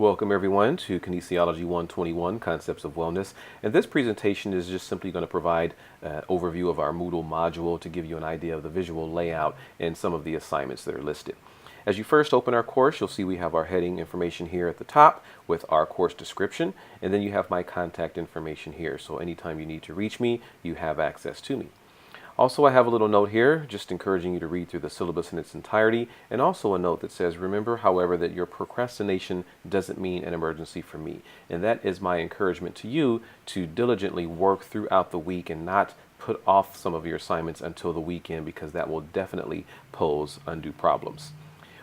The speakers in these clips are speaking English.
Welcome everyone to Kinesiology 121, Concepts of Wellness. And this presentation is just simply going to provide an overview of our Moodle module to give you an idea of the visual layout and some of the assignments that are listed. As you first open our course, you'll see we have our heading information here at the top with our course description, and then you have my contact information here. So anytime you need to reach me, you have access to me. Also, I have a little note here just encouraging you to read through the syllabus in its entirety, and also a note that says, remember, however, that your procrastination doesn't mean an emergency for me. And that is my encouragement to you to diligently work throughout the week and not put off some of your assignments until the weekend, because that will definitely pose undue problems.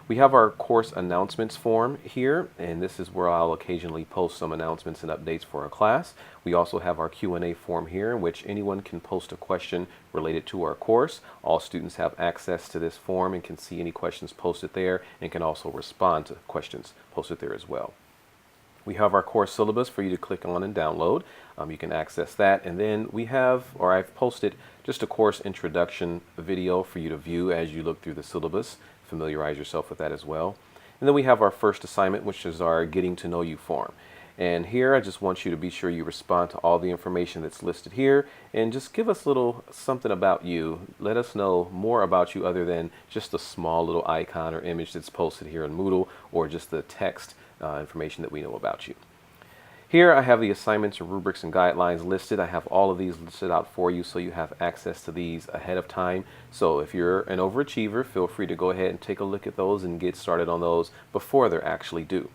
We have our course announcements form here, and this is where I'll occasionally post some announcements and updates for our class. We also have our Q&A form here, in which anyone can post a question related to our course. All students have access to this form and can see any questions posted there, and can also respond to questions posted there as well. We have our course syllabus for you to click on and download. You can access that, and then we have, or I've posted just a course introduction video for you to view as you look through the syllabus. Familiarize yourself with that as well. And then we have our first assignment, which is our Getting to Know You form. And here I just want you to be sure you respond to all the information that's listed here, and just give us a little something about you. Let us know more about you other than just a small little icon or image that's posted here in Moodle, or just the text information that we know about you. Here I have the assignments, rubrics, and guidelines listed. I have all of these listed out for you, so you have access to these ahead of time. So if you're an overachiever, feel free to go ahead and take a look at those and get started on those before they're actually due.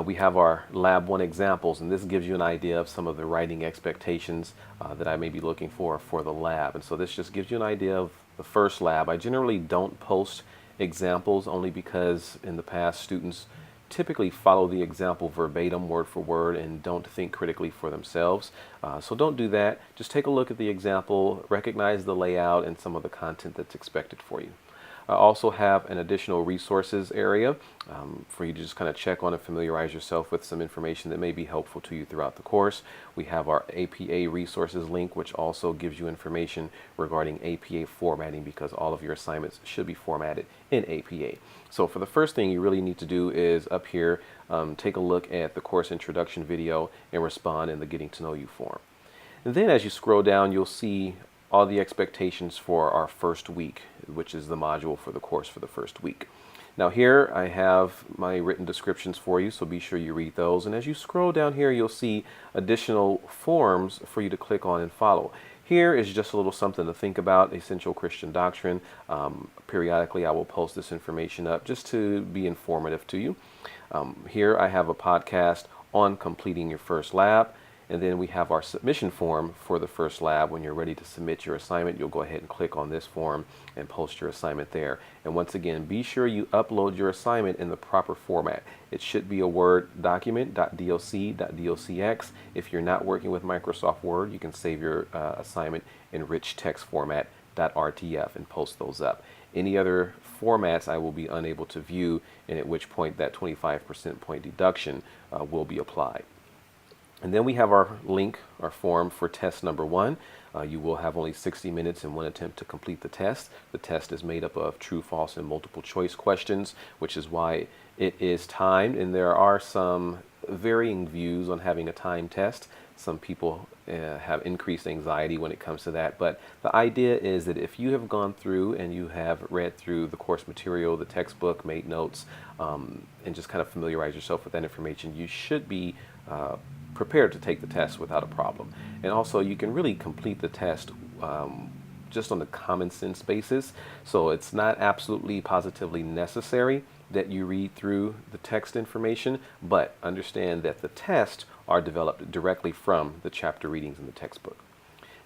We have our Lab 1 examples, and this gives you an idea of some of the writing expectations that I may be looking for the lab. And so this just gives you an idea of the first lab. I generally don't post examples only because in the past students typically follow the example verbatim, word for word, and don't think critically for themselves. So don't do that. Just take a look at the example, recognize the layout and some of the content that's expected for you. I also have an additional resources area for you to just kind of check on and familiarize yourself with some information that may be helpful to you throughout the course. We have our APA resources link, which also gives you information regarding APA formatting, because all of your assignments should be formatted in APA. So for the first thing you really need to do is up here, take a look at the course introduction video and respond in the Getting to Know You form. And then as you scroll down, you'll see all the expectations for our first week, which is the module for the course for the first week. Now here I have my written descriptions for you, so be sure you read those. And as you scroll down here, you'll see additional forms for you to click on and follow. Here is just a little something to think about, essential Christian doctrine. Periodically I will post this information up just to be informative to you. Here I have a podcast on completing your first lab. And then we have our submission form for the first lab. When you're ready to submit your assignment, you'll go ahead and click on this form and post your assignment there. And once again, be sure you upload your assignment in the proper format. It should be a Word document, .doc, .docx. If you're not working with Microsoft Word, you can save your assignment in rich text format, .rtf, and post those up. Any other formats I will be unable to view, and at which point that 25% point deduction will be applied. And then we have our link, our form for test number 1. You will have only 60 minutes and one attempt to complete the test. The test is made up of true, false, and multiple choice questions, which is why it is timed. And there are some varying views on having a timed test. Some people have increased anxiety when it comes to that. But the idea is that if you have gone through and you have read through the course material, the textbook, made notes, and just kind of familiarize yourself with that information, you should be prepared to take the test without a problem. And also you can really complete the test just on the common sense basis. So it's not absolutely positively necessary that you read through the text information, but understand that the tests are developed directly from the chapter readings in the textbook.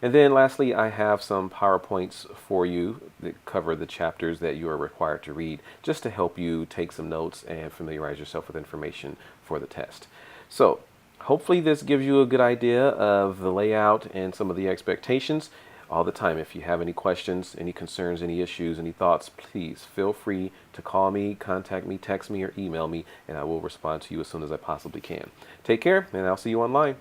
And then lastly, I have some PowerPoints for you that cover the chapters that you are required to read, just to help you take some notes and familiarize yourself with information for the test. So hopefully this gives you a good idea of the layout and some of the expectations. All the time, if you have any questions, any concerns, any issues, any thoughts, please feel free to call me, contact me, text me, or email me, and I will respond to you as soon as I possibly can. Take care, and I'll see you online.